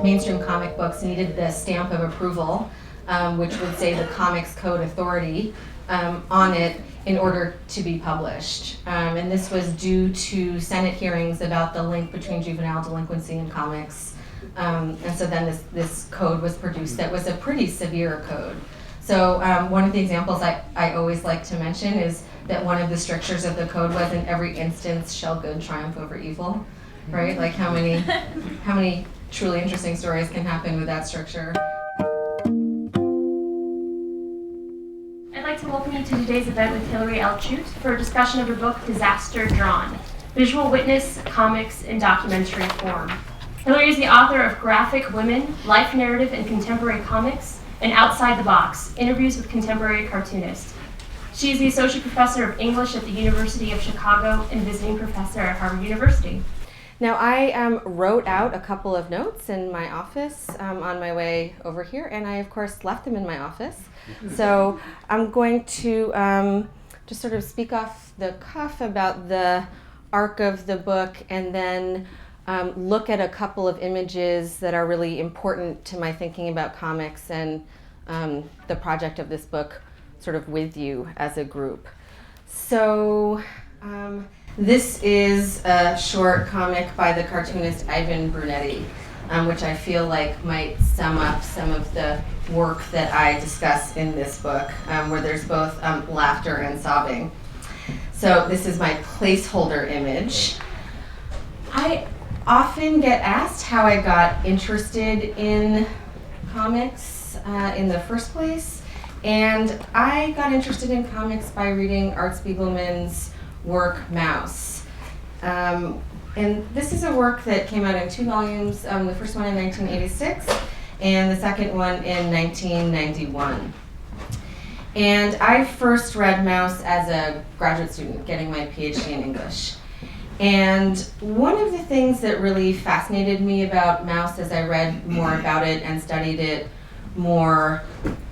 mainstream comic books needed the stamp of approval, which would say the Comics Code Authority on it in order to be published. And this was due to Senate hearings about the link between juvenile delinquency and comics. And so then this code was produced that was a pretty severe code. So one of the examples I always like to mention is that one of the strictures of the code was, in every instance shall good triumph over evil, right? Like how many truly interesting stories can happen with that stricture. I'd like to welcome you to today's event with Hilary L. Chute for a discussion of her book, Disaster Drawn: Visual Witness, Comics in Documentary Form. Hilary is the author of Graphic Women, Life Narrative in Contemporary Comics, and Outside the Box, Interviews with Contemporary Cartoonists. She is the Associate Professor of English at the University of Chicago and Visiting Professor at Harvard University. Now, I wrote out a couple of notes in my office on my way over here, and I, of course, left them in my office. So I'm going to just sort of speak off the cuff about the arc of the book, and then look at a couple of images that are really important to my thinking about comics and the project of this book sort of with you as a group. So this is a short comic by the cartoonist Ivan Brunetti, which I feel like might sum up some of the work that I discuss in this book, where there's both laughter and sobbing. So this is my placeholder image. I often get asked how I got interested in comics in the first place, and I got interested in comics by reading Art Spiegelman's work, Mouse. And this is a work that came out in 2 volumes, the first one in 1986 and the second one in 1991. And I first read Mouse as a graduate student getting my PhD in English. And one of the things that really fascinated me about Mouse as I read more about it and studied it more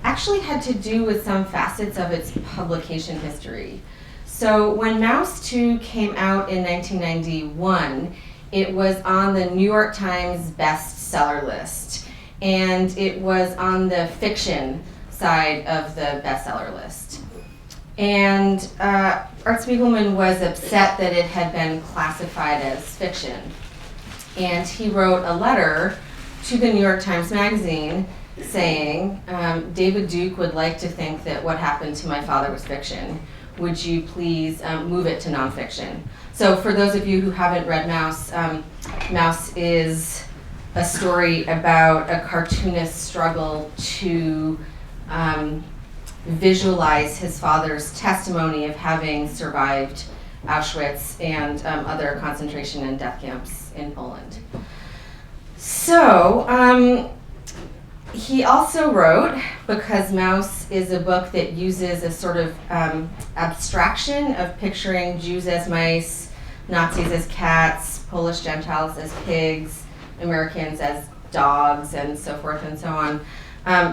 actually had to do with some facets of its publication history. So when Mouse 2 came out in 1991, it was on the New York Times bestseller list, and it was on the fiction side of the bestseller list. And Art Spiegelman was upset that it had been classified as fiction. And he wrote a letter to the New York Times Magazine saying, David Duke would like to think that what happened to my father was fiction. Would you please move it to nonfiction? So for those of you who haven't read Mouse, Mouse is a story about a cartoonist's struggle to visualize his father's testimony of having survived Auschwitz and other concentration and death camps in Poland. So he also wrote, because Mouse is a book that uses a sort of abstraction of picturing Jews as mice, Nazis as cats, Polish Gentiles as pigs, Americans as dogs, and so forth and so on.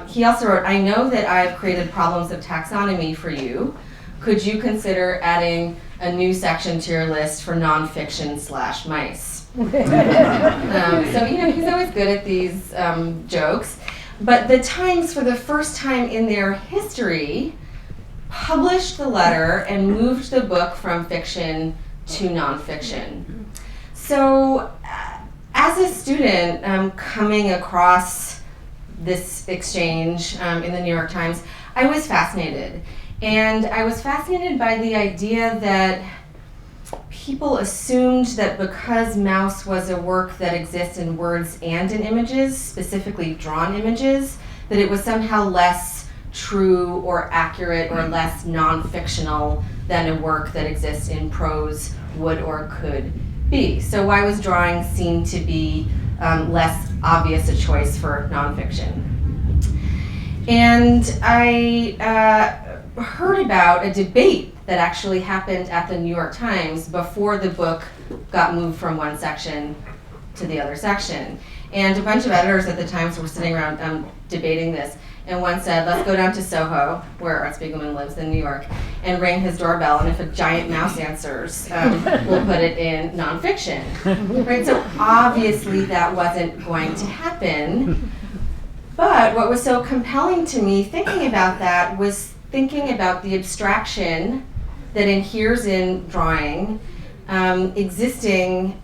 He also wrote, I know that I've created problems of taxonomy for you. Could you consider adding a new section to your list for nonfiction/mice? So, he's always good at these jokes. But the Times, for the first time in their history, published the letter and moved the book from fiction to nonfiction. So, as a student coming across this exchange in the New York Times, I was fascinated. And I was fascinated by the idea that people assumed that because Mouse was a work that exists in words and in images, specifically drawn images, that it was somehow less true or accurate or less non-fictional than a work that exists in prose would or could be. So why was drawing seen to be less obvious a choice for nonfiction? And I heard about a debate that actually happened at the New York Times before the book got moved from one section to the other section. And a bunch of editors at the Times were sitting around debating this. And one said, let's go down to Soho, where Art Spiegelman lives in New York, and ring his doorbell, and if a giant mouse answers, we'll put it in nonfiction. Right? So obviously that wasn't going to happen. But what was so compelling to me thinking about that was thinking about the abstraction that inheres in drawing, existing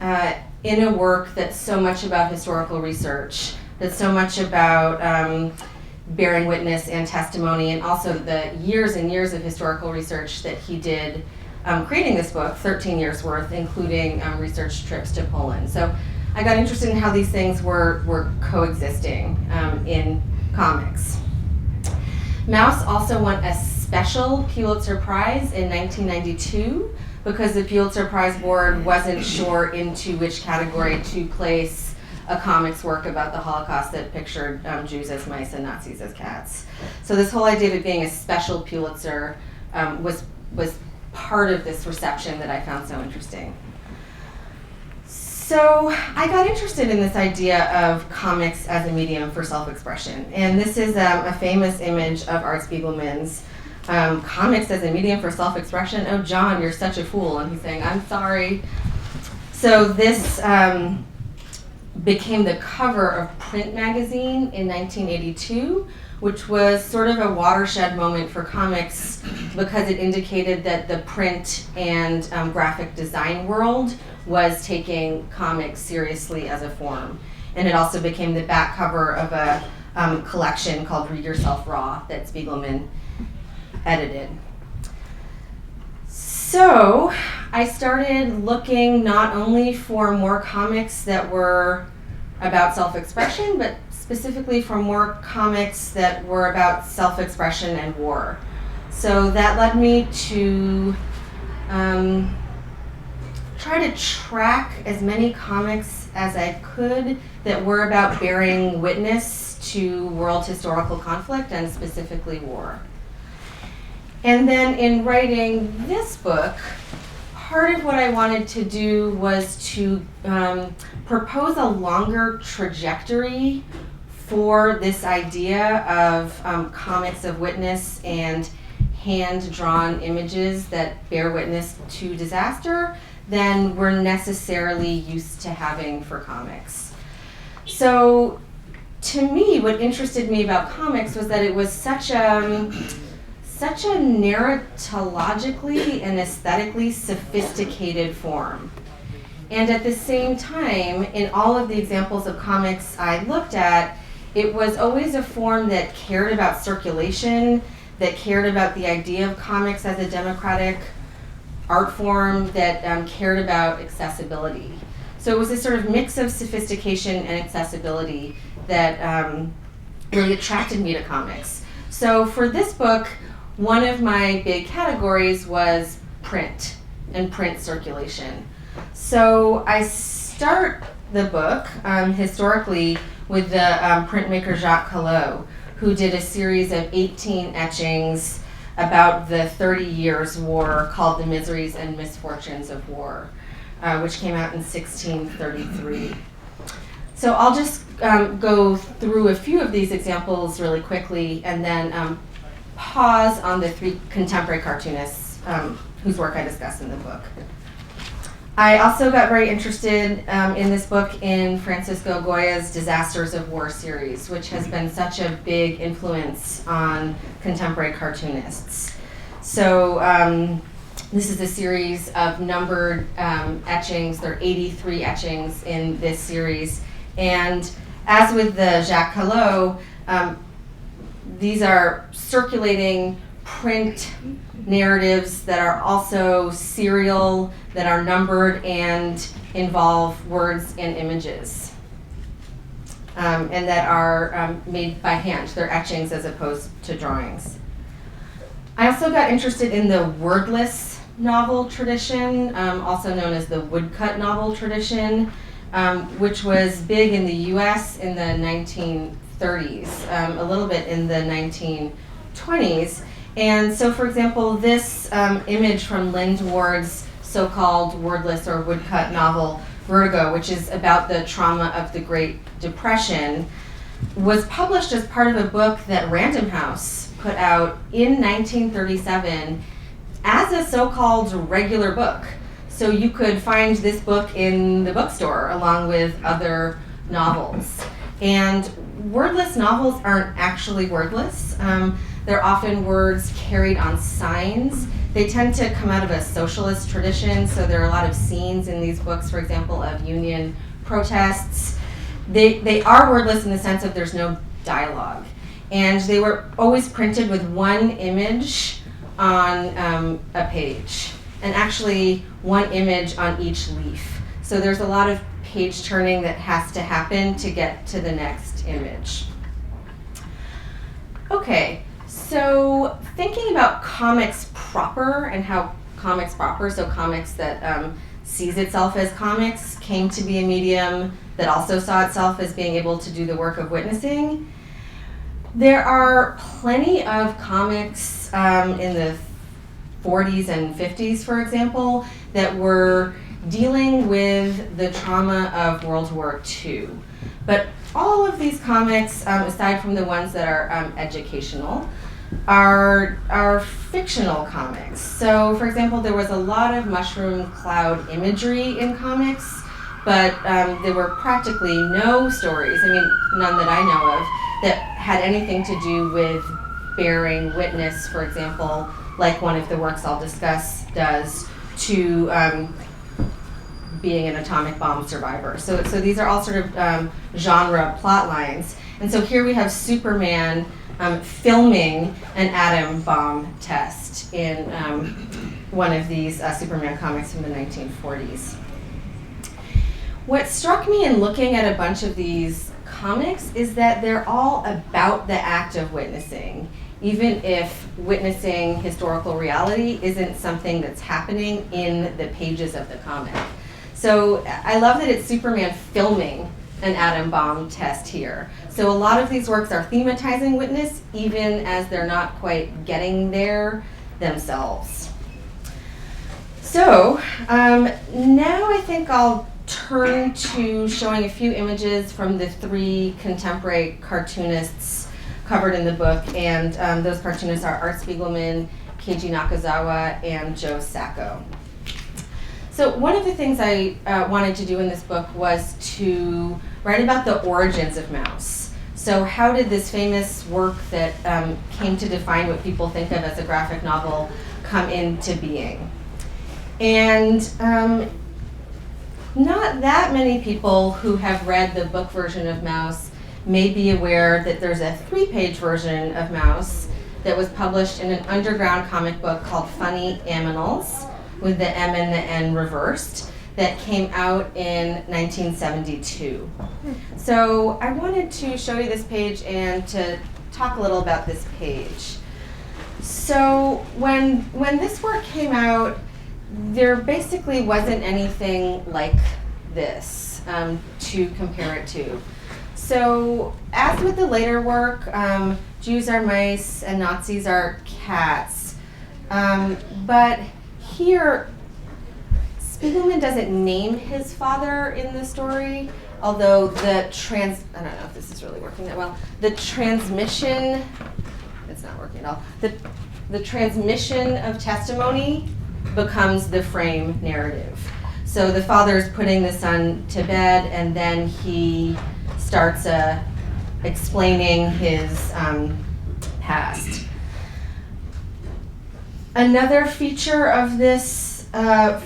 in a work that's so much about historical research, that's so much about bearing witness and testimony, and also the years and years of historical research that he did creating this book, 13 years worth, including research trips to Poland. So I got interested in how these things were coexisting in comics. Maus also won a special Pulitzer Prize in 1992 because the Pulitzer Prize board wasn't sure into which category to place a comics work about the Holocaust that pictured Jews as mice and Nazis as cats. So this whole idea of it being a special Pulitzer was part of this reception that I found so interesting. So I got interested in this idea of comics as a medium for self-expression. And this is a famous image of Art Spiegelman's comics as a medium for self-expression. Oh, John, you're such a fool. And he's saying, I'm sorry. So this became the cover of Print magazine in 1982, which was sort of a watershed moment for comics because it indicated that the print and graphic design world was taking comics seriously as a form. And it also became the back cover of a collection called Read Yourself Raw that Spiegelman edited. So I started looking not only for more comics that were about self-expression, but specifically for more comics that were about self-expression and war. So that led me to try to track as many comics as I could that were about bearing witness to world historical conflict and specifically war. And then in writing this book, part of what I wanted to do was to propose a longer trajectory for this idea of comics of witness and hand-drawn images that bear witness to disaster than we're necessarily used to having for comics. So to me, what interested me about comics was that it was such a narratologically and aesthetically sophisticated form. And at the same time, in all of the examples of comics I looked at, it was always a form that cared about circulation, that cared about the idea of comics as a democratic art form, that cared about accessibility. So it was this sort of mix of sophistication and accessibility that really attracted me to comics. So for this book, one of my big categories was print and print circulation. So I start the book historically with the printmaker Jacques Collot, who did a series of 18 etchings about the 30 Years' War called The Miseries and Misfortunes of War, which came out in 1633. So I'll just go through a few of these examples really quickly and then pause on the three contemporary cartoonists whose work I discuss in the book. I also got very interested in this book in Francisco Goya's Disasters of War series, which has been such a big influence on contemporary cartoonists. So this is a series of numbered etchings. There are 83 etchings in this series. And as with the Jacques Collot, these are circulating print narratives that are also serial, that are numbered and involve words and images, and that are made by hand. They're etchings as opposed to drawings. I also got interested in the wordless novel tradition, also known as the woodcut novel tradition, which was big in the US in the 1930s, a little bit in the 1920s. And so, for example, this image from Lynd Ward's so-called wordless or woodcut novel Vertigo, which is about the trauma of the Great Depression, was published as part of a book that Random House put out in 1937 as a so-called regular book. So you could find this book in the bookstore along with other novels. And wordless novels aren't actually wordless. They're often words carried on signs. They tend to come out of a socialist tradition, so there are a lot of scenes in these books, for example, of union protests. They are wordless in the sense of there's no dialogue. And they were always printed with one image on a page, and actually one image on each leaf. So there's a lot of page turning that has to happen to get to the next image. Okay, so thinking about comics proper and how comics proper, so comics that sees itself as comics, came to be a medium that also saw itself as being able to do the work of witnessing. There are plenty of comics in the 40s and 50s, for example, that were dealing with the trauma of World War II. But all of these comics, aside from the ones that are educational, are fictional comics. So, for example, there was a lot of mushroom cloud imagery in comics, but there were practically no stories, I mean, none that I know of, that had anything to do with bearing witness, for example, like one of the works I'll discuss does, to being an atomic bomb survivor. So these are all sort of genre plot lines. And so here we have Superman filming an atom bomb test in one of these Superman comics from the 1940s. What struck me in looking at a bunch of these comics is that they're all about the act of witnessing, even if witnessing historical reality isn't something that's happening in the pages of the comic. So I love that it's Superman filming an atom bomb test here. So a lot of these works are thematizing witness, even as they're not quite getting there themselves. So now I think I'll turn to showing a few images from the three contemporary cartoonists covered in the book, and those cartoonists are Art Spiegelman, Keiji Nakazawa, and Joe Sacco. So one of the things I wanted to do in this book was to write about the origins of mouse. So how did this famous work that came to define what people think of as a graphic novel come into being? And not that many people who have read the book version of Mouse may be aware that there's a 3-page version of Mouse that was published in an underground comic book called Funny Aminals, with the M and the N reversed, that came out in 1972. So I wanted to show you this page and to talk a little about this page. So when this work came out, there basically wasn't anything like this to compare it to. So as with the later work, Jews are mice and Nazis are cats. But here, Spiegelman doesn't name his father in the story, although I don't know if this is really working that well. The transmission, it's not working at all. The transmission of testimony becomes the frame narrative. So the father's putting the son to bed, and then he starts explaining his past. Another feature of this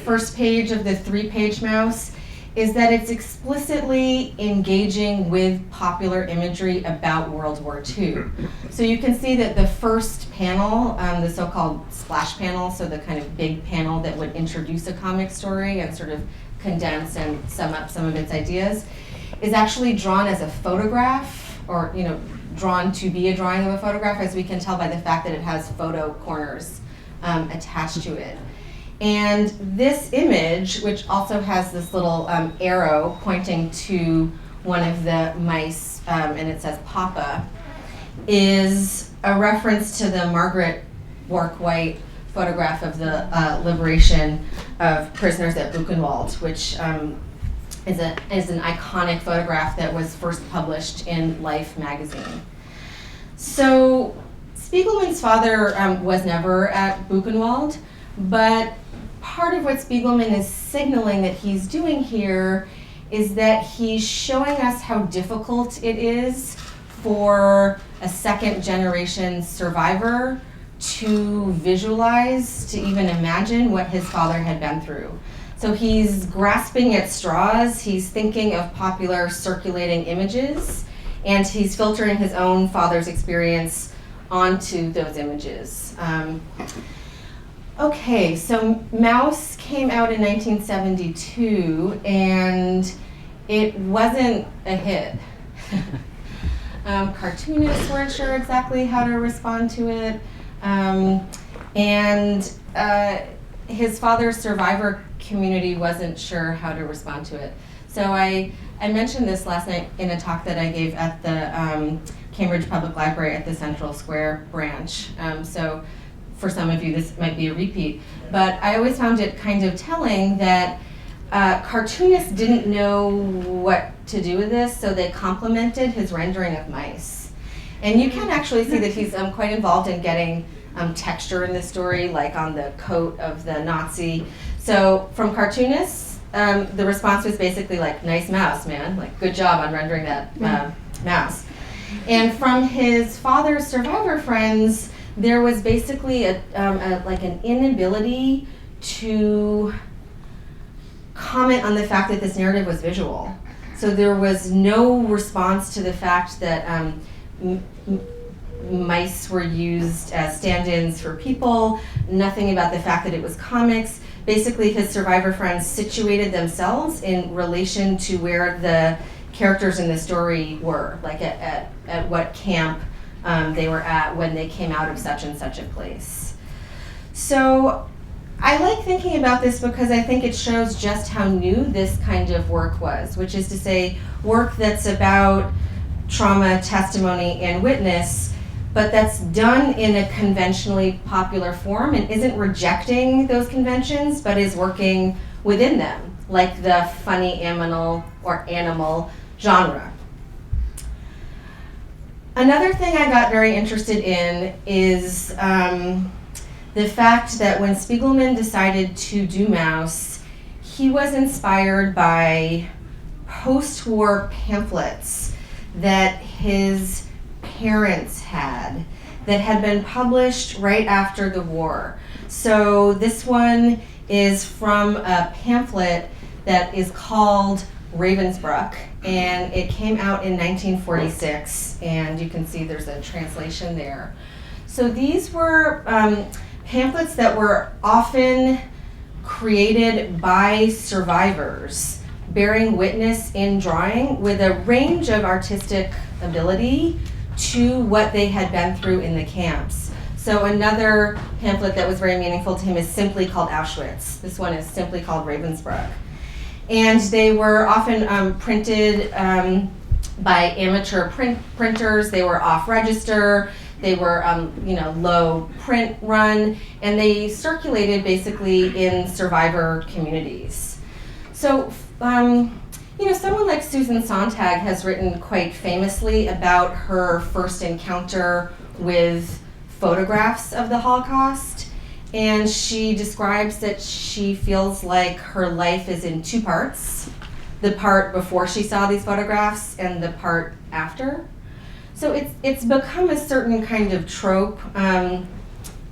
first page of the 3-page Mouse is that it's explicitly engaging with popular imagery about World War II. So you can see that the first panel, the so-called splash panel, so the kind of big panel that would introduce a comic story and sort of condense and sum up some of its ideas, is actually drawn as a photograph, or drawn to be a drawing of a photograph, as we can tell by the fact that it has photo corners attached to it. And this image, which also has this little arrow pointing to one of the mice, and it says Papa, is a reference to the Margaret Bork-White photograph of the liberation of prisoners at Buchenwald, which is an iconic photograph that was first published in Life magazine. So Spiegelman's father was never at Buchenwald, but part of what Spiegelman is signaling that he's doing here is that he's showing us how difficult it is for a second generation survivor to visualize, to even imagine what his father had been through. So he's grasping at straws, he's thinking of popular circulating images, and he's filtering his own father's experience onto those images. Okay, so Maus came out in 1972, and it wasn't a hit. Cartoonists weren't sure exactly how to respond to it, and his father's survivor community wasn't sure how to respond to it. So I mentioned this last night in a talk that I gave at the Cambridge Public Library at the Central Square branch. So for some of you, this might be a repeat, but I always found it kind of telling that cartoonists didn't know what to do with this, so they complimented his rendering of mice. And you can actually see that he's quite involved in getting texture in the story, like on the coat of the Nazi. So from cartoonists, the response was basically like, nice mouse, man, like good job on rendering that mouse. And from his father's survivor friends, there was basically like an inability to comment on the fact that this narrative was visual. So there was no response to the fact that mice were used as stand-ins for people, nothing about the fact that it was comics. Basically, his survivor friends situated themselves in relation to where the characters in the story were, like at what camp they were at when they came out of such and such a place. So I like thinking about this because I think it shows just how new this kind of work was, which is to say work that's about trauma, testimony, and witness, but that's done in a conventionally popular form and isn't rejecting those conventions, but is working within them, like the funny animal or animal genre. Another thing I got very interested in is the fact that when Spiegelman decided to do Maus, he was inspired by post-war pamphlets that his parents had that had been published right after the war. So this one is from a pamphlet that is called Ravensbrück, and it came out in 1946, and you can see there's a translation there. So these were pamphlets that were often created by survivors, bearing witness in drawing with a range of artistic ability to what they had been through in the camps. So another pamphlet that was very meaningful to him is simply called Auschwitz. This one is simply called Ravensbrück. And they were often printed by amateur printers. They were off-register. They were, low print run, and they circulated basically in survivor communities. So, someone like Susan Sontag has written quite famously about her first encounter with photographs of the Holocaust, and she describes that she feels like her life is in two parts, the part before she saw these photographs and the part after. So it's become a certain kind of trope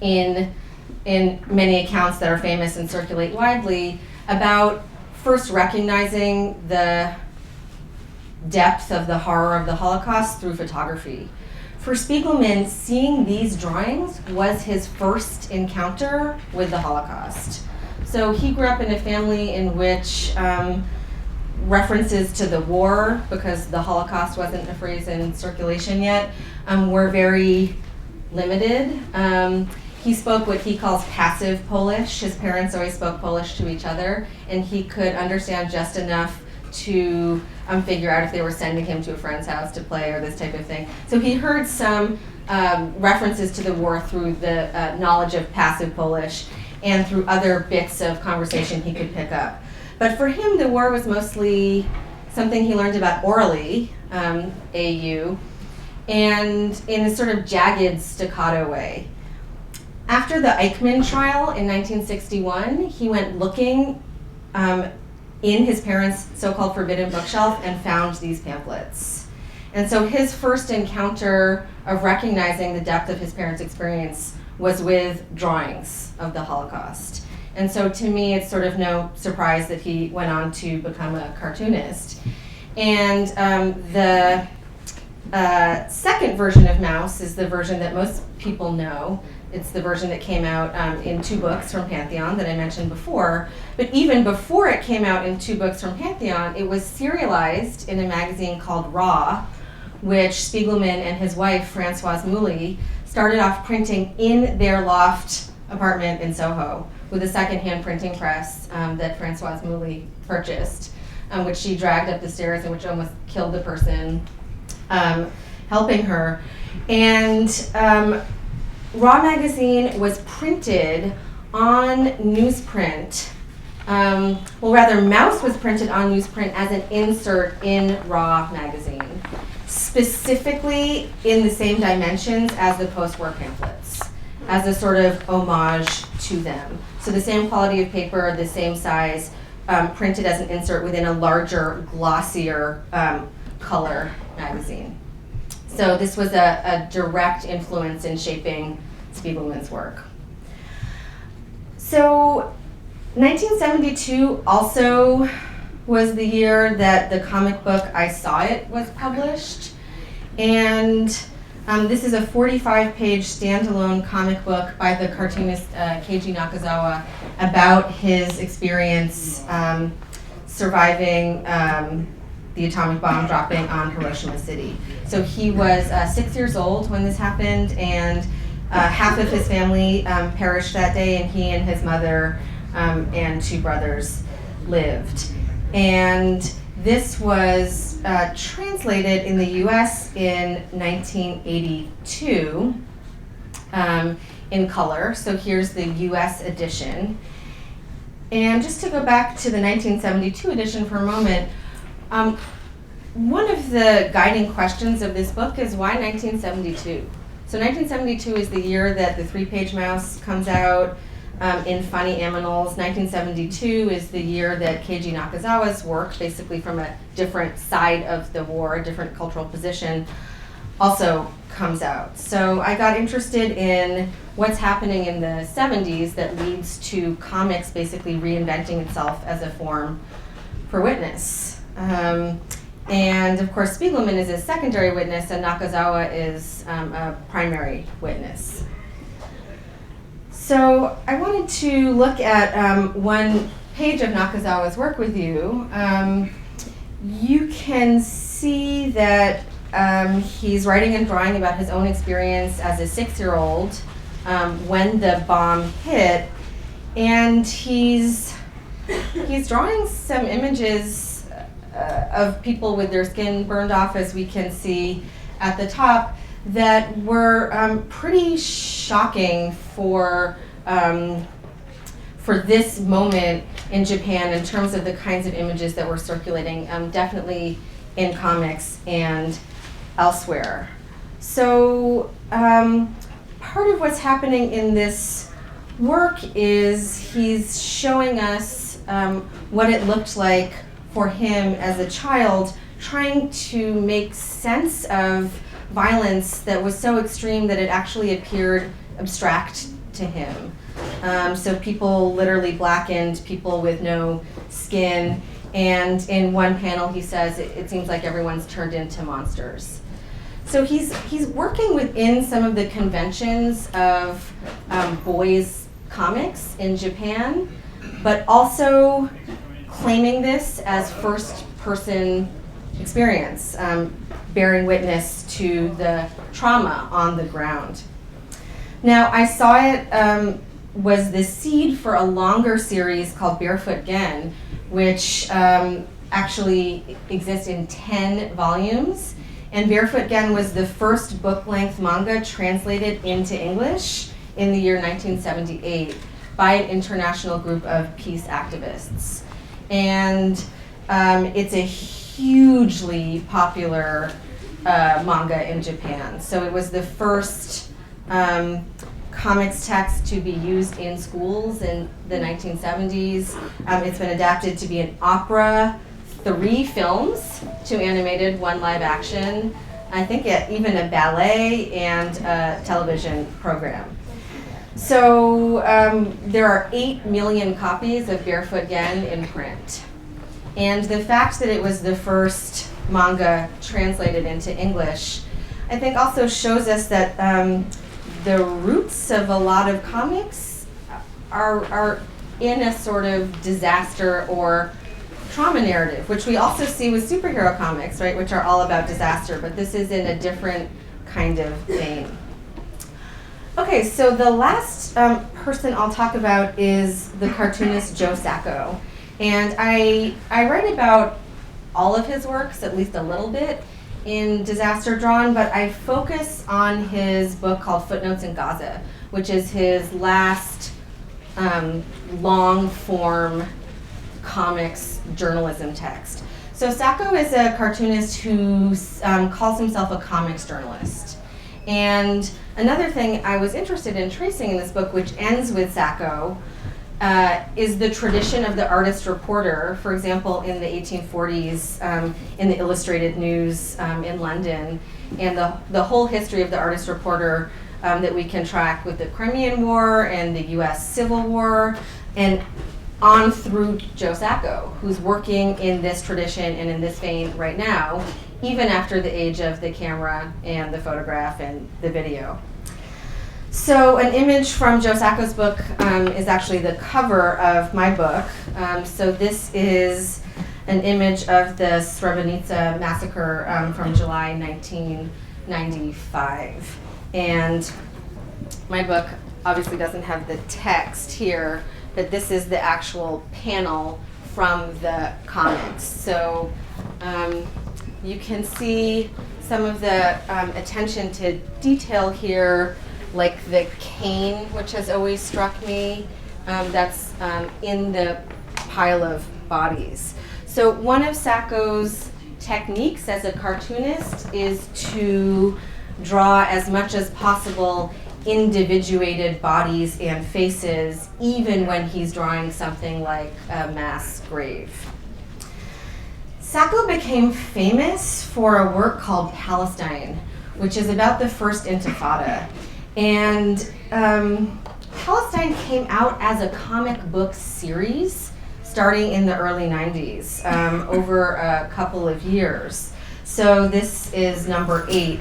in many accounts that are famous and circulate widely about first recognizing the depth of the horror of the Holocaust through photography. For Spiegelman, seeing these drawings was his first encounter with the Holocaust. So he grew up in a family in which references to the war, because the Holocaust wasn't a phrase in circulation yet, were very limited. He spoke what he calls passive Polish. His parents always spoke Polish to each other, and he could understand just enough to figure out if they were sending him to a friend's house to play or this type of thing. So he heard some references to the war through the knowledge of passive Polish and through other bits of conversation he could pick up. But for him, the war was mostly something he learned about orally, AU, and in a sort of jagged staccato way. After the Eichmann trial in 1961, he went looking in his parents' so-called forbidden bookshelf and found these pamphlets. And so his first encounter of recognizing the depth of his parents' experience was with drawings of the Holocaust. And so to me, it's sort of no surprise that he went on to become a cartoonist. And the second version of Mouse is the version that most people know. It's the version that came out in 2 books from Pantheon that I mentioned before. But even before it came out in 2 books from Pantheon, it was serialized in a magazine called Raw, which Spiegelman and his wife, Françoise Mouly, started off printing in their loft apartment in Soho with a secondhand printing press that Françoise Mouly purchased, which she dragged up the stairs and which almost killed the person helping her. And Raw magazine was printed on newsprint. Mouse was printed on newsprint as an insert in Raw magazine, specifically in the same dimensions as the post-war pamphlets, as a sort of homage to them. So the same quality of paper, the same size, printed as an insert within a larger, glossier color magazine. So this was a direct influence in shaping Spiegelman's work. So 1972 also was the year that the comic book I Saw It was published. And this is a 45-page standalone comic book by the cartoonist Keiji Nakazawa about his experience surviving the atomic bomb dropping on Hiroshima City. So he was 6 years old when this happened, and half of his family perished that day, and he and his mother and 2 brothers lived. And this was translated in the US in 1982 in color. So here's the US edition. And just to go back to the 1972 edition for a moment, one of the guiding questions of this book is why 1972? So 1972 is the year that the 3-page mouse comes out in Funny Aminals. 1972 is the year that Keiji Nakazawa's work, basically from a different side of the war, a different cultural position, also comes out. So I got interested in what's happening in the 70s that leads to comics basically reinventing itself as a form for witness. And of course, Spiegelman is a secondary witness and Nakazawa is a primary witness. So I wanted to look at one page of Nakazawa's work with you. You can see that he's writing and drawing about his own experience as a 6-year-old when the bomb hit, and he's drawing some images of people with their skin burned off, as we can see at the top, that were pretty shocking for this moment in Japan in terms of the kinds of images that were circulating, definitely in comics and elsewhere. So part of what's happening in this work is he's showing us what it looked like for him as a child, trying to make sense of violence that was so extreme that it actually appeared abstract to him. So people literally blackened, people with no skin, and in one panel he says it seems like everyone's turned into monsters. So he's working within some of the conventions of boys' comics in Japan, but also claiming this as first-person experience, bearing witness to the trauma on the ground. Now, I Saw It was the seed for a longer series called Barefoot Gen, which actually exists in 10 volumes. And Barefoot Gen was the first book-length manga translated into English in the year 1978 by an international group of peace activists. and it's a hugely popular manga in Japan. So it was the first comics text to be used in schools in the 1970s. It's been adapted to be an opera, 3 films, 2 animated, 1 live action, I think even a ballet and a television program. So there are 8 million copies of Barefoot Gen in print. And the fact that it was the first manga translated into English, I think also shows us that the roots of a lot of comics are in a sort of disaster or trauma narrative, which we also see with superhero comics, right, which are all about disaster, but this is in a different kind of vein. Okay, so the last person I'll talk about is the cartoonist Joe Sacco. And I write about all of his works, at least a little bit, in Disaster Drawn, but I focus on his book called Footnotes in Gaza, which is his last long-form comics journalism text. So Sacco is a cartoonist who calls himself a comics journalist. And another thing I was interested in tracing in this book, which ends with Sacco, is the tradition of the artist reporter. For example, in the 1840s, in the Illustrated News in London, and the whole history of the artist reporter that we can track with the Crimean War and the US Civil War, and on through Joe Sacco, who's working in this tradition and in this vein right now, even after the age of the camera and the photograph and the video. So an image from Joe Sacco's book is actually the cover of my book. So this is an image of the Srebrenica massacre from July 1995. And my book obviously doesn't have the text here, but this is the actual panel from the comics. So you can see some of the attention to detail here, like the cane, which has always struck me, that's in the pile of bodies. So one of Sacco's techniques as a cartoonist is to draw as much as possible individuated bodies and faces, even when he's drawing something like a mass grave. Sacco became famous for a work called Palestine, which is about the first Intifada. And Palestine came out as a comic book series starting in the early 90s, over a couple of years. So this is number 8.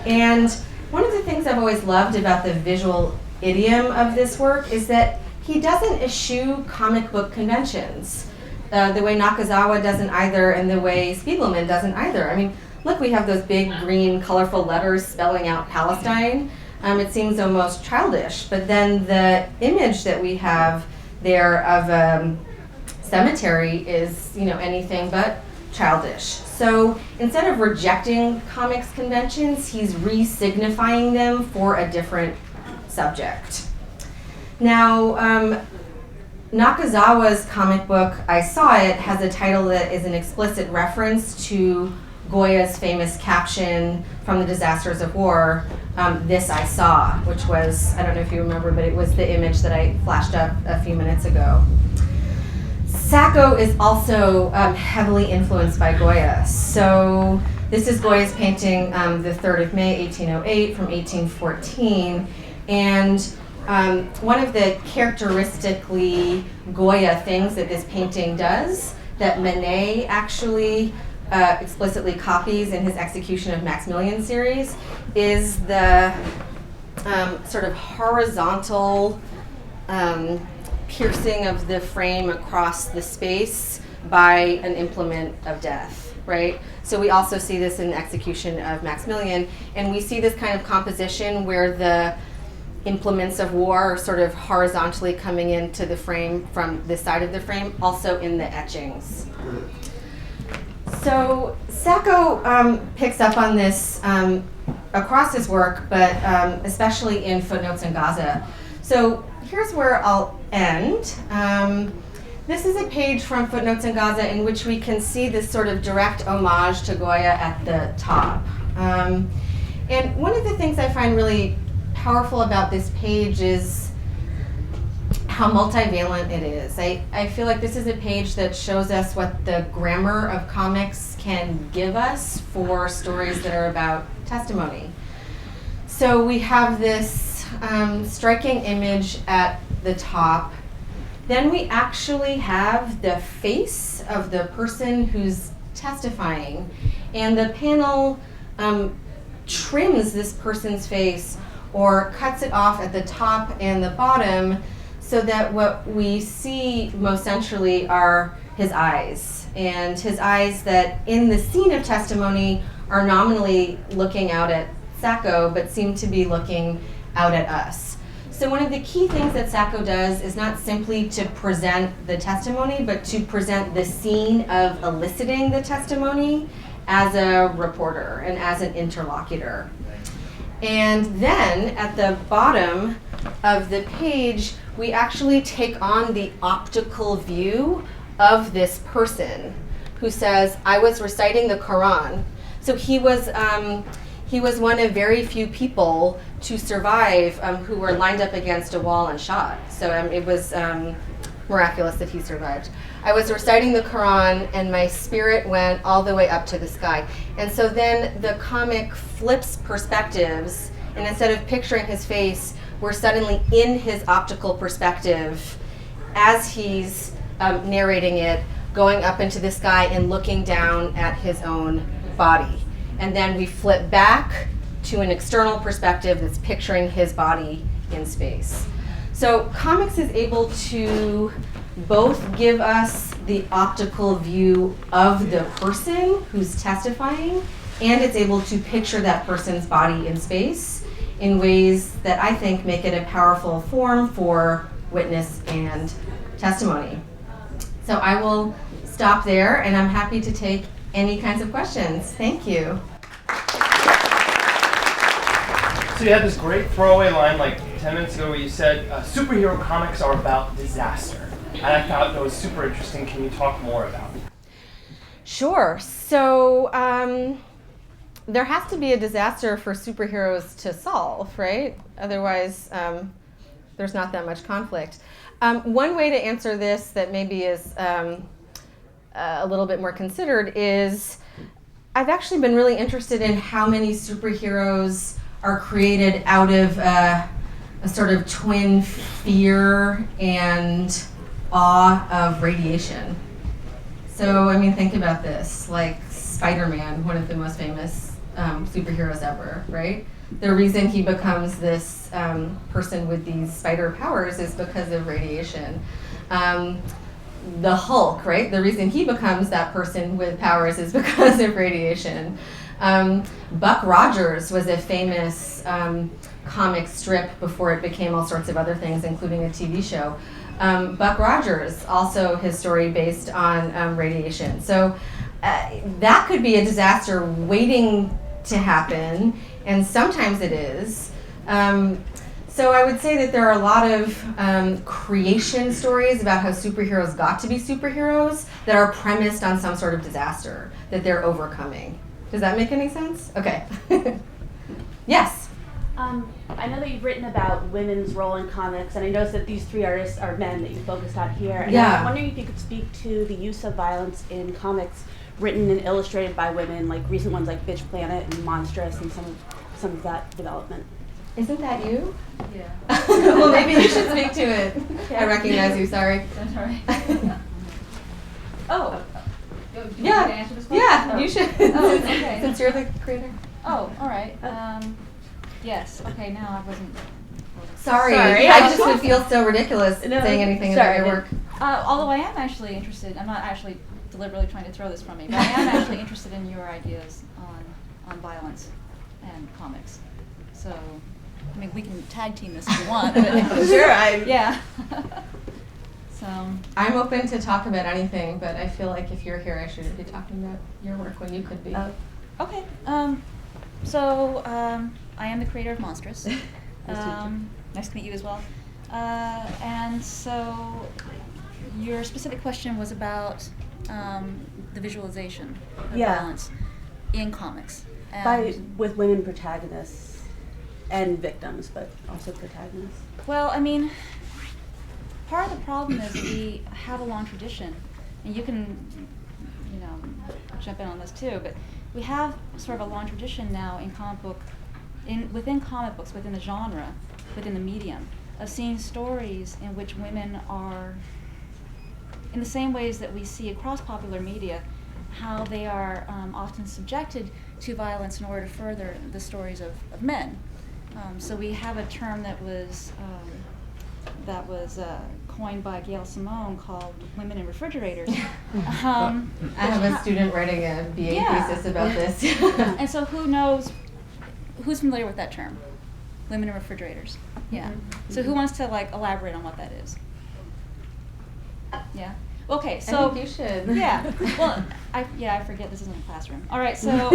And one of the things I've always loved about the visual idiom of this work is that he doesn't eschew comic book conventions, the way Nakazawa doesn't either, and the way Spiegelman doesn't either. I mean, look, we have those big green colorful letters spelling out Palestine. It seems almost childish, but then the image that we have there of a cemetery is, anything but childish. So instead of rejecting comics conventions, he's re-signifying them for a different subject. Now, Nakazawa's comic book, I Saw It, has a title that is an explicit reference to Goya's famous caption from The Disasters of War, This I Saw, which was, I don't know if you remember, but it was the image that I flashed up a few minutes ago. Sacco is also heavily influenced by Goya. So this is Goya's painting, the 3rd of May, 1808, from 1814. And one of the characteristically Goya things that this painting does, that Manet actually explicitly copies in his Execution of Maximilian series, is the sort of horizontal piercing of the frame across the space by an implement of death, right? So we also see this in the Execution of Maximilian, and we see this kind of composition where the implements of war are sort of horizontally coming into the frame from this side of the frame, also in the etchings. So Sacco picks up on this across his work, but especially in Footnotes in Gaza. So here's where I'll end. This is a page from Footnotes in Gaza in which we can see this sort of direct homage to Goya at the top. And one of the things I find really powerful about this page is how multivalent it is. I feel like this is a page that shows us what the grammar of comics can give us for stories that are about testimony. So we have this striking image at the top. Then we actually have the face of the person who's testifying. And the panel trims this person's face or cuts it off at the top and the bottom so that what we see most centrally are his eyes. And his eyes that in the scene of testimony are nominally looking out at Sacco, but seem to be looking out at us. So one of the key things that Sacco does is not simply to present the testimony, but to present the scene of eliciting the testimony as a reporter and as an interlocutor. And then at the bottom of the page, we actually take on the optical view of this person who says, I was reciting the Quran. So he was one of very few people to survive who were lined up against a wall and shot. So it was miraculous that he survived. I was reciting the Quran and my spirit went all the way up to the sky. And so then the comic flips perspectives, and instead of picturing his face, we're suddenly in his optical perspective as he's narrating it, going up into the sky and looking down at his own body. And then we flip back to an external perspective that's picturing his body in space. So comics is able to both give us the optical view of the person who's testifying, and it's able to picture that person's body in space in ways that I think make it a powerful form for witness and testimony. So I will stop there, and I'm happy to take any kinds of questions. Thank you. So you had this great throwaway line like 10 minutes ago where you said superhero comics are about disaster. And I thought that was super interesting. Can you talk more about it? Sure. So there has to be a disaster for superheroes to solve, right? Otherwise, there's not that much conflict. One way to answer this that maybe is a little bit more considered is I've actually been really interested in how many superheroes are created out of a sort of twin fear and awe of radiation. So, I mean, think about this, like Spider-Man, one of the most famous superheroes ever, right? The reason he becomes this person with these spider powers is because of radiation. The Hulk, right? The reason he becomes that person with powers is because of radiation. Buck Rogers was a famous comic strip before it became all sorts of other things, including a TV show. Buck Rogers, also his story based on radiation. So that could be a disaster waiting to happen, and sometimes it is. So I would say that there are a lot of creation stories about how superheroes got to be superheroes that are premised on some sort of disaster that they're overcoming. Does that make any sense? Okay. Yes? I know that you've written about women's role in comics, and I noticed that these three artists are men that you focused on here. And I was wondering if you could speak to the use of violence in comics written and illustrated by women, like recent ones like Bitch Planet and Monstrous, and some of that development. Isn't that you? Yeah. Well, maybe you should speak to it. Yeah. I recognize you, sorry. That's all right. Oh. Do you Yeah. want me to answer this question? Yeah, you should. Oh, okay. Since you're the creator. Oh, all right. Yes. Okay. Now I wasn't. Sorry. Sorry. I just would feel so ridiculous saying anything about your work. Although I am actually interested. I'm not actually deliberately trying to throw this from me, but I am actually interested in your ideas on violence and comics. So, I mean, we can tag team this if you want. But Sure. Yeah. So. I'm open to talk about anything, but I feel like if you're here, I shouldn't be talking about your work when you could be. Okay. I am the creator of Monstrous. Nice to meet you as well. And so your specific question was about the visualization of Yeah. violence in comics. And With women protagonists and victims, but also protagonists. well, I mean, part of the problem is we have a long tradition, and you can, jump in on this too, but we have sort of a long tradition now in within comic books, within the genre, within the medium, of seeing stories in which women are, in the same ways that we see across popular media, how they are often subjected to violence in order to further the stories of men. So we have a term that was coined by Gail Simone called women in refrigerators. I have a student writing a BA thesis about this. And so who's familiar with that term? Women in refrigerators. Yeah. So who wants to elaborate on what that is? Yeah. Okay, so I think you should. Yeah. Well, I forget this isn't a classroom. All right, so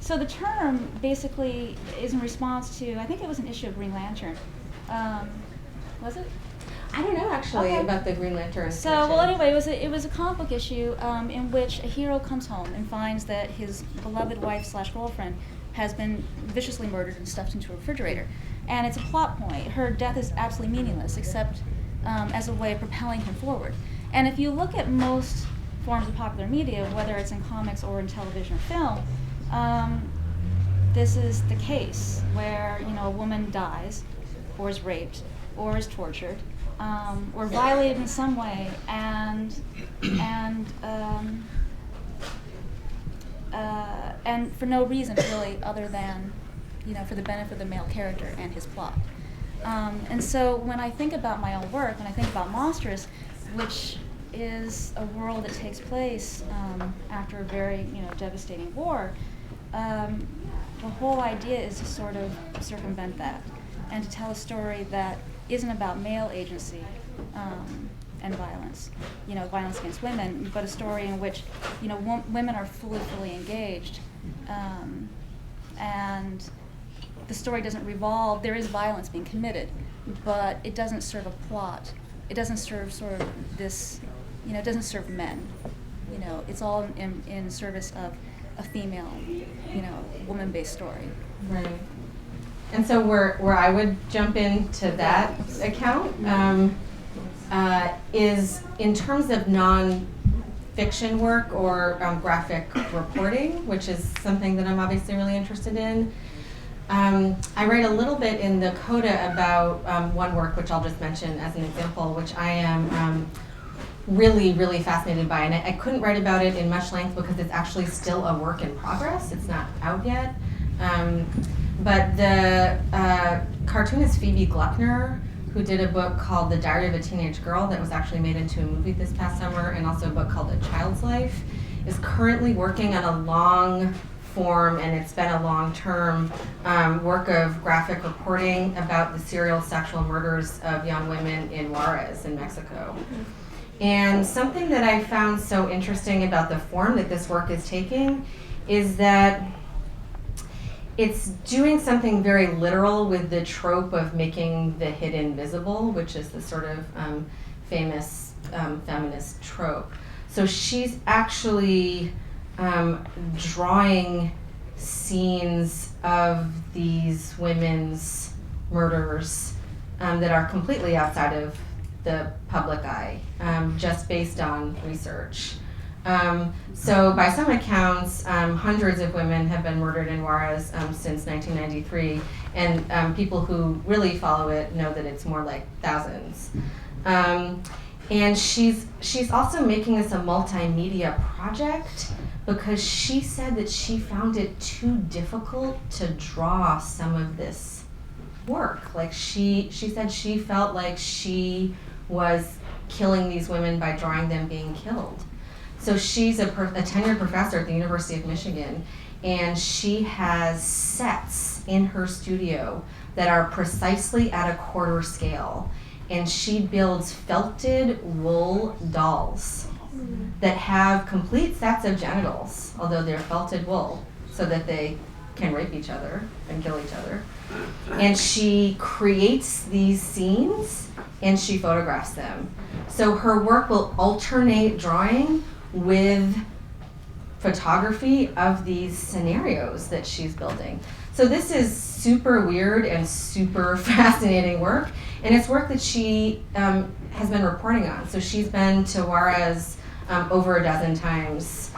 so the term basically is in response to, I think it was an issue of Green Lantern. Was it? I don't know actually Okay. about the Green Lantern. So, well, anyway, it was a comic book issue in which a hero comes home and finds that his beloved wife/girlfriend has been viciously murdered and stuffed into a refrigerator. And it's a plot point. Her death is absolutely meaningless, except as a way of propelling him forward. And if you look at most forms of popular media, whether it's in comics or in television or film, this is the case where a woman dies, or is raped, or is tortured, or violated in some way, and for no reason really other than for the benefit of the male character and his plot. And so when I think about my own work, when I think about Monstrous, which is a world that takes place after a very devastating war, the whole idea is to sort of circumvent that and to tell a story that isn't about male agency and violence, violence against women, but a story in which women are fully engaged, and the story doesn't revolve. There is violence being committed, but it doesn't serve a plot. It doesn't serve sort of this, it doesn't serve men. It's all in service of a female, woman-based story. Right. And so where I would jump into that account is in terms of non-fiction work or graphic reporting, which is something that I'm obviously really interested in. I write a little bit in the Coda about one work, which I'll just mention as an example, which I am really, really fascinated by. And I couldn't write about it in much length because it's actually still a work in progress. It's not out yet. But the cartoonist Phoebe Gluckner, who did a book called The Diary of a Teenage Girl that was actually made into a movie this past summer, and also a book called A Child's Life, is currently working on a long form, and it's been a long-term work of graphic reporting about the serial sexual murders of young women in Juarez in Mexico. And something that I found so interesting about the form that this work is taking is that it's doing something very literal with the trope of making the hidden visible, which is the sort of famous feminist trope. So she's actually drawing scenes of these women's murders that are completely outside of the public eye, just based on research. So by some accounts, hundreds of women have been murdered in Juarez since 1993, and people who really follow it know that it's more like thousands. And she's also making this a multimedia project because she said that she found it too difficult to draw some of this work. Like she said she felt like she was killing these women by drawing them being killed. So she's a tenured professor at the University of Michigan, and she has sets in her studio that are precisely at a quarter scale. And she builds felted wool dolls that have complete sets of genitals, although they're felted wool, so that they can rape each other and kill each other. And she creates these scenes and she photographs them. So her work will alternate drawing with photography of these scenarios that she's building. So this is super weird and super fascinating work, and it's work that she has been reporting on. So she's been to Juarez over a dozen times.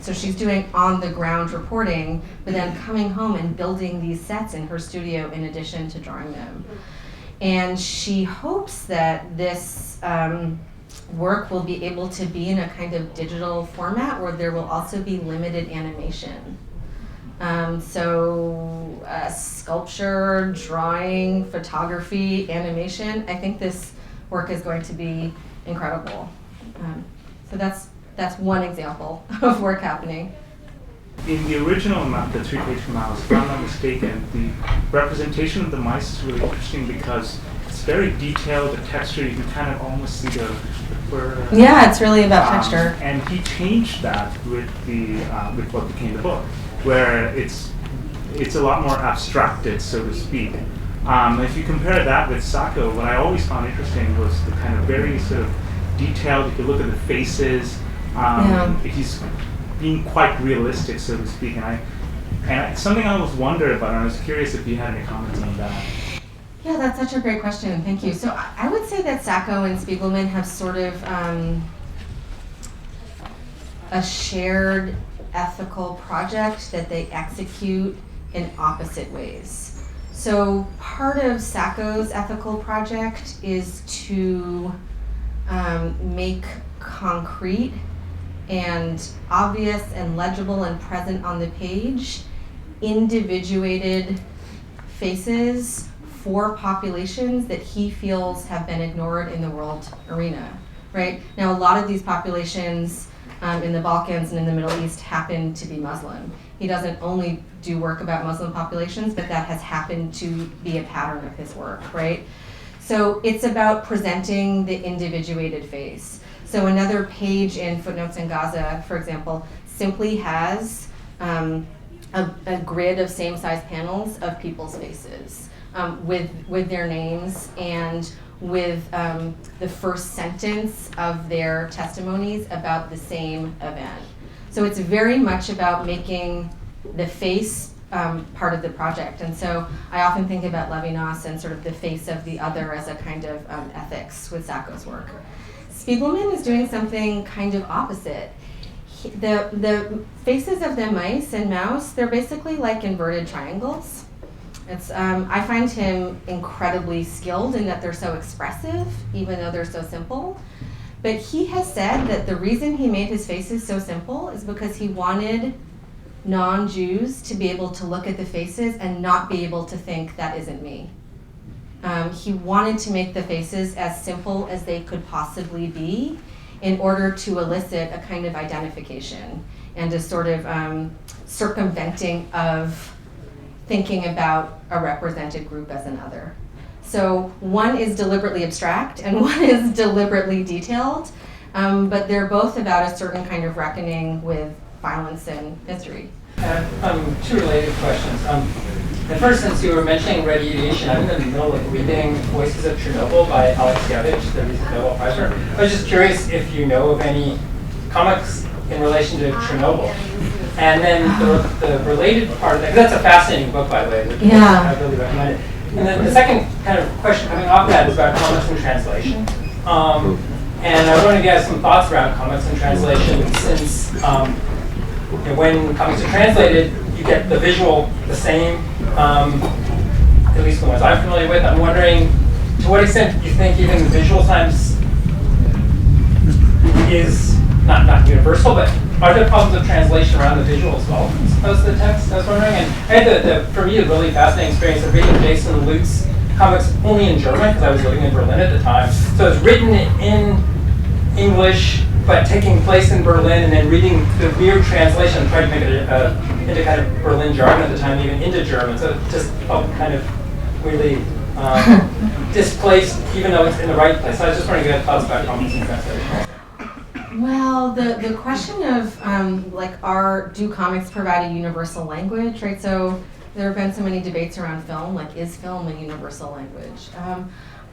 So she's doing on-the-ground reporting, but then coming home and building these sets in her studio in addition to drawing them. And she hopes that this work will be able to be in a kind of digital format where there will also be limited animation. Sculpture, drawing, photography, animation, I think this work is going to be incredible. So that's one example of work happening. In the original map, the 3-page mouse, if I'm not mistaken, the representation of the mice is really interesting because it's very detailed, the texture, you can kind of almost see the fur. Yeah, it's really about texture. And he changed that with what became the book, where it's a lot more abstracted, so to speak. If you compare that with Sacco, what I always found interesting was the kind of very sort of detailed, if you look at the faces, he's being quite realistic, so to speak. And it's something I always wondered about, and I was curious if you had any comments on that. Yeah, that's such a great question. Thank you. So I would say that Sacco and Spiegelman have sort of a shared ethical project that they execute in opposite ways. So part of Sacco's ethical project is to make concrete and obvious and legible and present on the page individuated faces for populations that he feels have been ignored in the world arena, right? Now, a lot of these populations in the Balkans and in the Middle East happen to be Muslim. He doesn't only do work about Muslim populations, but that has happened to be a pattern of his work, right? So it's about presenting the individuated face. So another page in Footnotes in Gaza, for example, simply has a grid of same-size panels of people's faces with their names and with the first sentence of their testimonies about the same event. So it's very much about making the face part of the project. And so I often think about Levinas and sort of the face of the other as a kind of ethics with Sacco's work. Spiegelman is doing something kind of opposite. The faces of the mice and mouse, they're basically like inverted triangles. I find him incredibly skilled in that they're so expressive, even though they're so simple. But he has said that the reason he made his faces so simple is because he wanted non-Jews to be able to look at the faces and not be able to think that isn't me. He wanted to make the faces as simple as they could possibly be in order to elicit a kind of identification and a sort of circumventing of thinking about a represented group as another. So one is deliberately abstract and one is deliberately detailed, but they're both about a certain kind of reckoning with violence and history. Two related questions. The first, since you were mentioning radiation, I'm in the middle of reading Voices of Chernobyl by Alex Gavich, the recent Nobel Prize winner. I was just curious if you know of any comics in relation to Chernobyl. And then the related part of that, because that's a fascinating book, by the way. I really recommend it. And then the second kind of question coming off that is about comics and translation. And I wanted to get some thoughts around comics and translation, since when comics are translated, you get the visual the same, at least the ones I'm familiar with. I'm wondering to what extent you think even the visual times is not universal, but are there problems of translation around the visual as well as the text? I was wondering. And I had for me, a really fascinating experience of reading Jason Lute's comics only in German, because I was living in Berlin at the time. So it's written in English, but taking place in Berlin, and then reading the weird translation and trying to make it into kind of Berlin jargon at the time, even into German. So it just felt kind of really displaced, even though it's in the right place. So I was just wondering if you had thoughts about comics and translation. Well, the question of do comics provide a universal language, right? So there have been so many debates around film, like is film a universal language?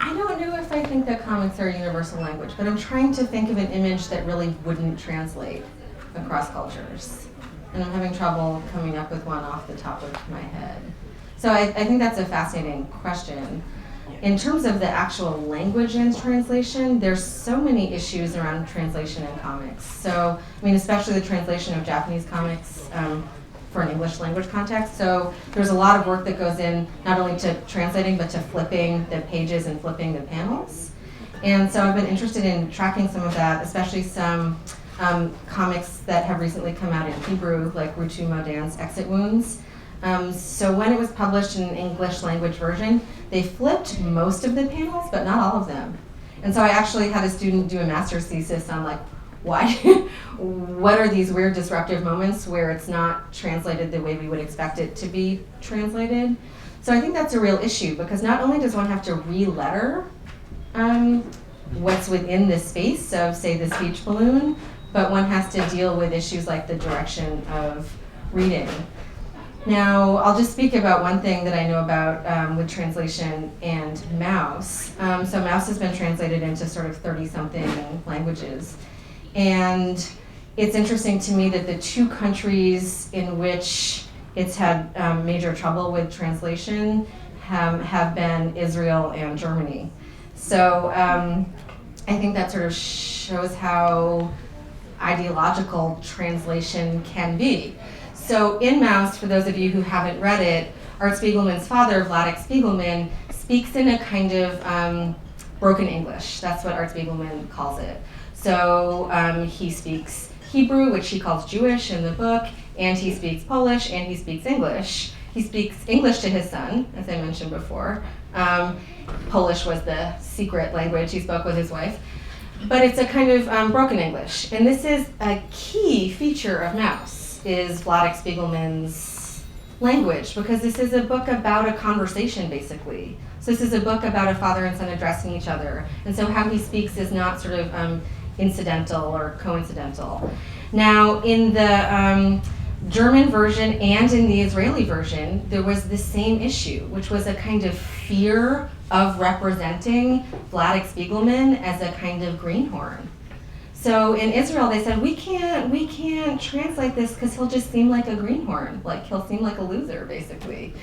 I don't know if I think that comics are a universal language, but I'm trying to think of an image that really wouldn't translate across cultures. And I'm having trouble coming up with one off the top of my head. So I think that's a fascinating question. In terms of the actual language and translation, there's so many issues around translation in comics. So, I mean, especially the translation of Japanese comics for an English language context. So there's a lot of work that goes in not only to translating, but to flipping the pages and flipping the panels. And so I've been interested in tracking some of that, especially some comics that have recently come out in Hebrew, like Rutu Modan's Exit Wounds. So when it was published in an English language version, they flipped most of the panels, but not all of them. And so I actually had a student do a master's thesis on why, what are these weird disruptive moments where it's not translated the way we would expect it to be translated. So I think that's a real issue, because not only does one have to re-letter what's within the space of, say, the speech balloon, but one has to deal with issues like the direction of reading. Now, I'll just speak about one thing that I know about with translation and Mouse. So Mouse has been translated into sort of 30-something languages. And it's interesting to me that the two countries in which it's had major trouble with translation have been Israel and Germany. So I think that sort of shows how ideological translation can be. So in Mouse, for those of you who haven't read it, Art Spiegelman's father, Vladek Spiegelman, speaks in a kind of broken English. That's what Art Spiegelman calls it. So he speaks Hebrew, which he calls Jewish in the book, and he speaks Polish, and he speaks English. He speaks English to his son, as I mentioned before. Polish was the secret language he spoke with his wife. But it's a kind of broken English. And this is a key feature of Mouse, is Vladek Spiegelman's language, because this is a book about a conversation, basically. So this is a book about a father and son addressing each other. And so how he speaks is not sort of incidental or coincidental. Now, in the German version and in the Israeli version, there was the same issue, which was a kind of fear of representing Vladek Spiegelman as a kind of greenhorn. So in Israel, they said, we can't translate this because he'll just seem like a greenhorn, like he'll seem like a loser, basically.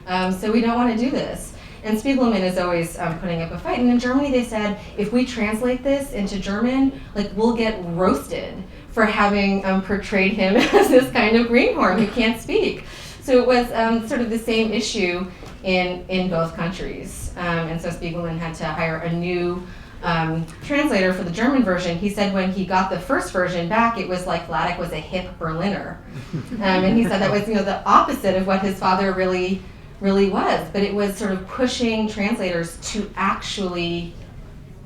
So we don't want to do this. And Spiegelman is always putting up a fight. And in Germany, they said, if we translate this into German, we'll get roasted for having portrayed him as this kind of greenhorn who can't speak. So it was sort of the same issue in both countries. And so Spiegelman had to hire a new translator for the German version. He said when he got the first version back, it was like Vladek was a hip Berliner. And he said that was the opposite of what his father really was. But it was sort of pushing translators to actually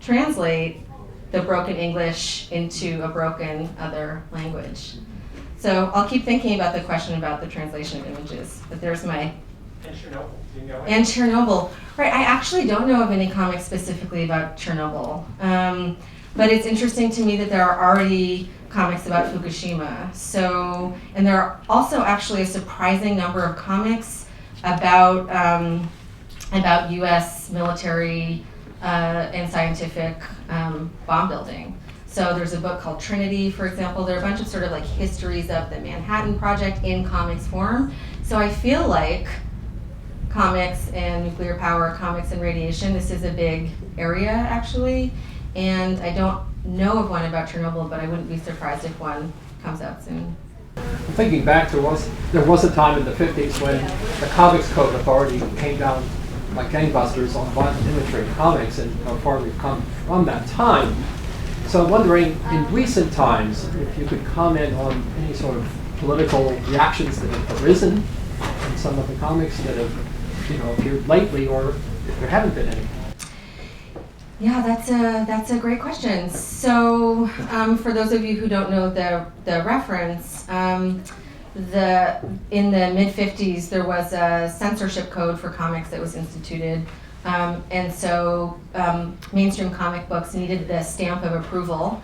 translate the broken English into a broken other language. So I'll keep thinking about the question about the translation of images, but there's my... And Chernobyl, do you know it? And Chernobyl. Right, I actually don't know of any comics specifically about Chernobyl, but it's interesting to me that there are already comics about Fukushima. So, and there are also actually a surprising number of comics about U.S. military and scientific bomb building. So there's a book called Trinity, for example. There are a bunch of sort of histories of the Manhattan Project in comics form. So I feel like comics and nuclear power, comics and radiation, this is a big area actually. And I don't know of one about Chernobyl, but I wouldn't be surprised if one comes out soon. Thinking back, there was a time in the 50s when the Comics Code Authority came down like gangbusters on violent imagery in comics, and how far we've come from that time. So I'm wondering, in recent times, if you could comment on any sort of political reactions that have arisen in some of the comics that have appeared lately, or if there haven't been any. Yeah, that's a great question. So for those of you who don't know the reference, in the mid-50s there was a censorship code for comics that was instituted, and so mainstream comic books needed the stamp of approval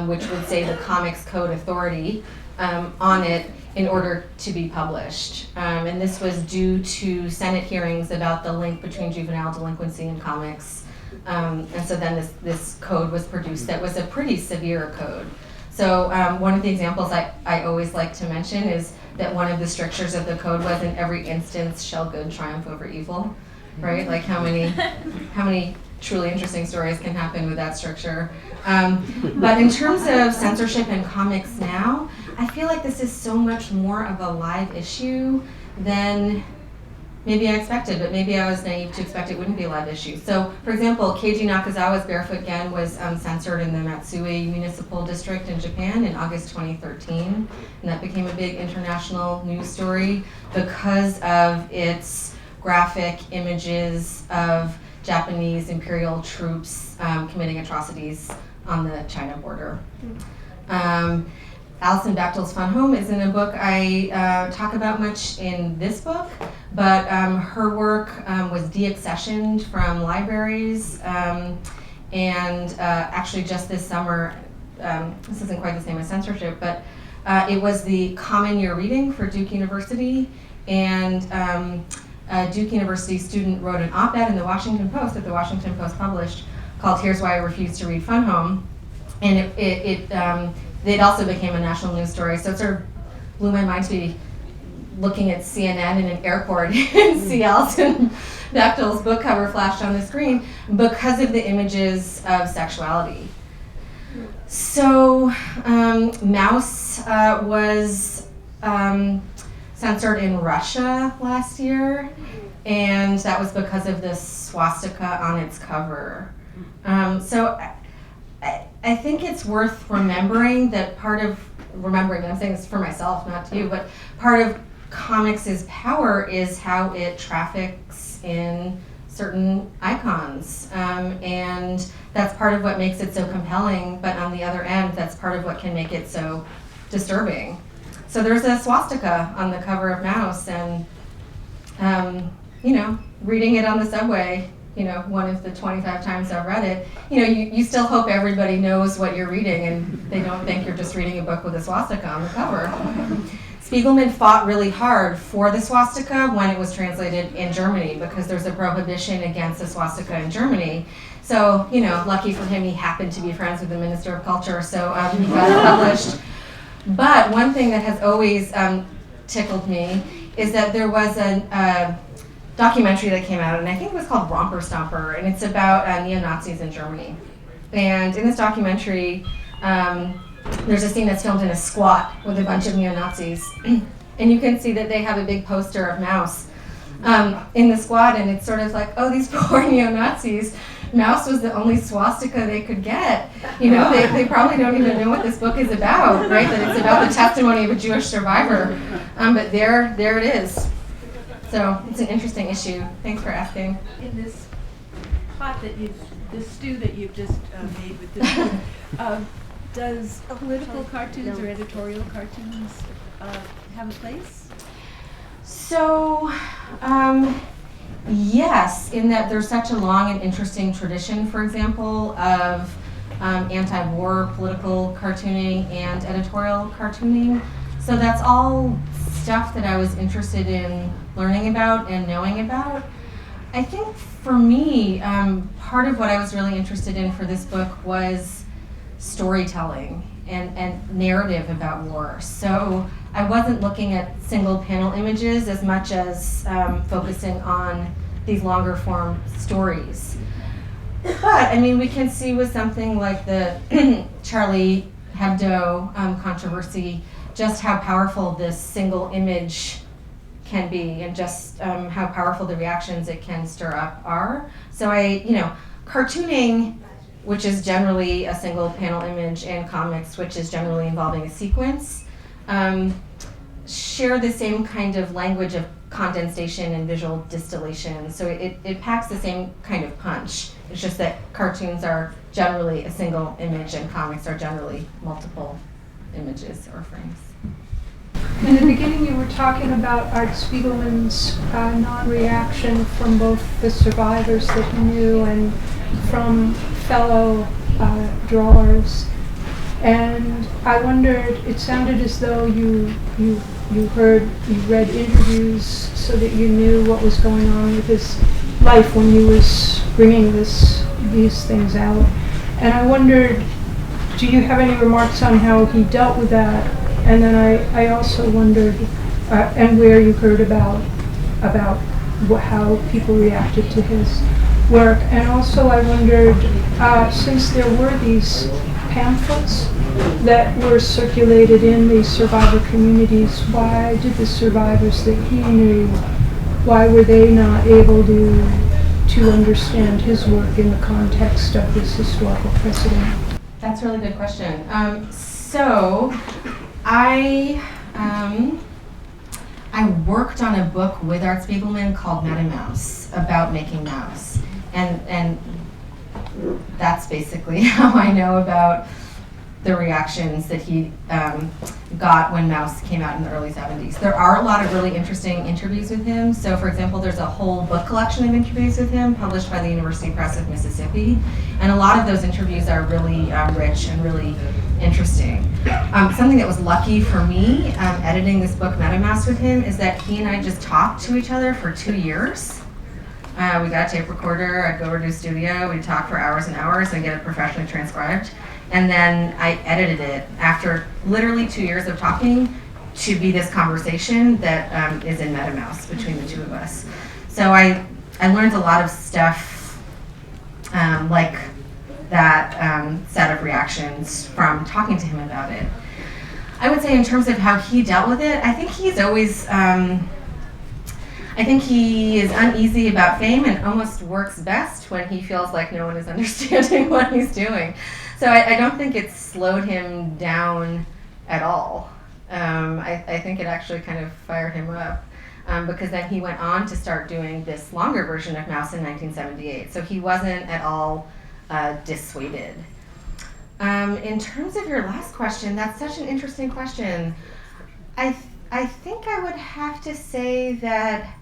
which would say the Comics Code Authority on it in order to be published. And this was due to Senate hearings about the link between juvenile delinquency and comics. And so then this code was produced that was a pretty severe code. So one of the examples I always like to mention is that one of the strictures of the code was in every instance shall good triumph over evil, right? Like how many truly interesting stories can happen with that stricture. But in terms of censorship in comics now, I feel like this is so much more of a live issue than maybe I expected, but maybe I was naive to expect it wouldn't be a live issue. So, for example, Keiji Nakazawa's Barefoot Gen was censored in the Matsui Municipal District in Japan in August 2013, and that became a big international news story because of its graphic images of Japanese imperial troops committing atrocities on the China border. Alison Bechdel's Fun Home isn't a book I talk about much in this book, but her work was deaccessioned from libraries, and actually just this summer, this isn't quite the same as censorship, but it was the Common Year Reading for Duke University, and a Duke University student wrote an op-ed in the Washington Post that the Washington Post published called "Here's Why I Refuse to Read Fun Home," and it also became a national news story. So it sort of blew my mind to be looking at CNN in an airport and see Alison Bechdel's book cover flashed on the screen because of the images of sexuality. So Mouse was censored in Russia last year, and that was because of this swastika on its cover. So I think it's worth remembering that and I'm saying this for myself, not to you, but part of comics' power is how it traffics in certain icons. And that's part of what makes it so compelling, but on the other end, that's part of what can make it so disturbing. So there's a swastika on the cover of Mouse, and reading it on the subway, one of the 25 times I've read it, you still hope everybody knows what you're reading and they don't think you're just reading a book with a swastika on the cover. Spiegelman fought really hard for the swastika when it was translated in Germany because there's a prohibition against the swastika in Germany. So, lucky for him, he happened to be friends with the Minister of Culture, so he got it published. But one thing that has always tickled me is that there was a documentary that came out, and I think it was called Romper Stomper, and it's about neo-Nazis in Germany. And in this documentary, there's a scene that's filmed in a squat with a bunch of neo-Nazis, and you can see that they have a big poster of Mouse in the squat, and it's sort of like, oh, these poor neo-Nazis, Mouse was the only swastika they could get. They probably don't even know what this book is about, right? That it's about the testimony of a Jewish survivor, but there it is. So it's an interesting issue. Thanks for asking. In this this stew that you've just made with this book, does political cartoons or editorial cartoons have a place? So, yes, in that there's such a long and interesting tradition, for example, of anti-war political cartooning and editorial cartooning. So that's all stuff that I was interested in learning about and knowing about. I think for me, part of what I was really interested in for this book was storytelling and narrative about war. So I wasn't looking at single panel images as much as focusing on these longer form stories. But we can see with something like the Charlie Hebdo controversy, just how powerful this single image can be, and just how powerful the reactions it can stir up are. So cartooning, which is generally a single panel image, and comics, which is generally involving a sequence, share the same kind of language of condensation and visual distillation. So it packs the same kind of punch. It's just that cartoons are generally a single image and comics are generally multiple images or frames. In the beginning, you were talking about Art Spiegelman's non-reaction from both the survivors that he knew and from fellow drawers. And I wondered, it sounded as though you read interviews so that you knew what was going on with his life when he was bringing these things out. And I wondered, do you have any remarks on how he dealt with that? And then I also wondered, and where you heard about how people reacted to his work. And also I wondered, since there were these pamphlets that were circulated in the survivor communities, why did the survivors that he knew, why were they not able to understand his work in the context of this historical precedent? That's a really good question. So I worked on a book with Art Spiegelman called Madame Mouse about making mouse, and that's basically how I know about the reactions that he got when Mouse came out in the early 70s. There are a lot of really interesting interviews with him. So for example, there's a whole book collection of interviews with him published by the University Press of Mississippi. And a lot of those interviews are really rich and really interesting. Something that was lucky for me editing this book, Madame Mouse, with him is that he and I just talked to each other for 2 years. We got a tape recorder, I'd go over to his studio, we'd talk for hours and hours and get it professionally transcribed. And then I edited it after literally 2 years of talking to be this conversation that is in Madame Mouse between the two of us. So I learned a lot of stuff like that set of reactions from talking to him about it. I would say in terms of how he dealt with it, I think he's always, I think he is uneasy about fame and almost works best when he feels like no one is understanding what he's doing. So I don't think it slowed him down at all. I think it actually kind of fired him up because then he went on to start doing this longer version of Mouse in 1978. So he wasn't at all dissuaded. In terms of your last question, that's such an interesting question. I think I would have to say that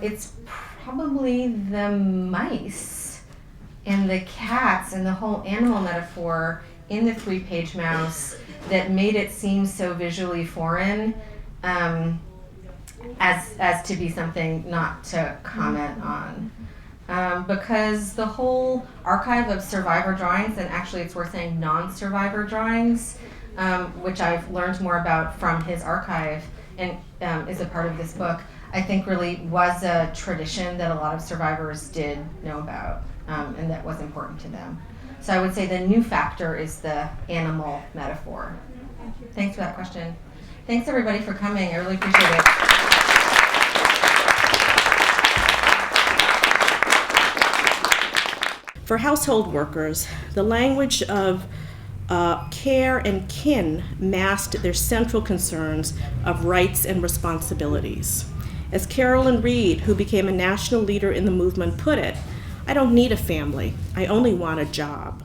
it's probably the mice and the cats and the whole animal metaphor in the 3-page mouse that made it seem so visually foreign as to be something not to comment on. Because the whole archive of survivor drawings, and actually it's worth saying non-survivor drawings, which I've learned more about from his archive and is a part of this book, I think really was a tradition that a lot of survivors did know about. And that was important to them. So I would say the new factor is the animal metaphor. Thanks for that question. Thanks everybody for coming. I really appreciate it. For household workers, the language of care and kin masked their central concerns of rights and responsibilities. As Carolyn Reed, who became a national leader in the movement, put it, "I don't need a family, I only want a job."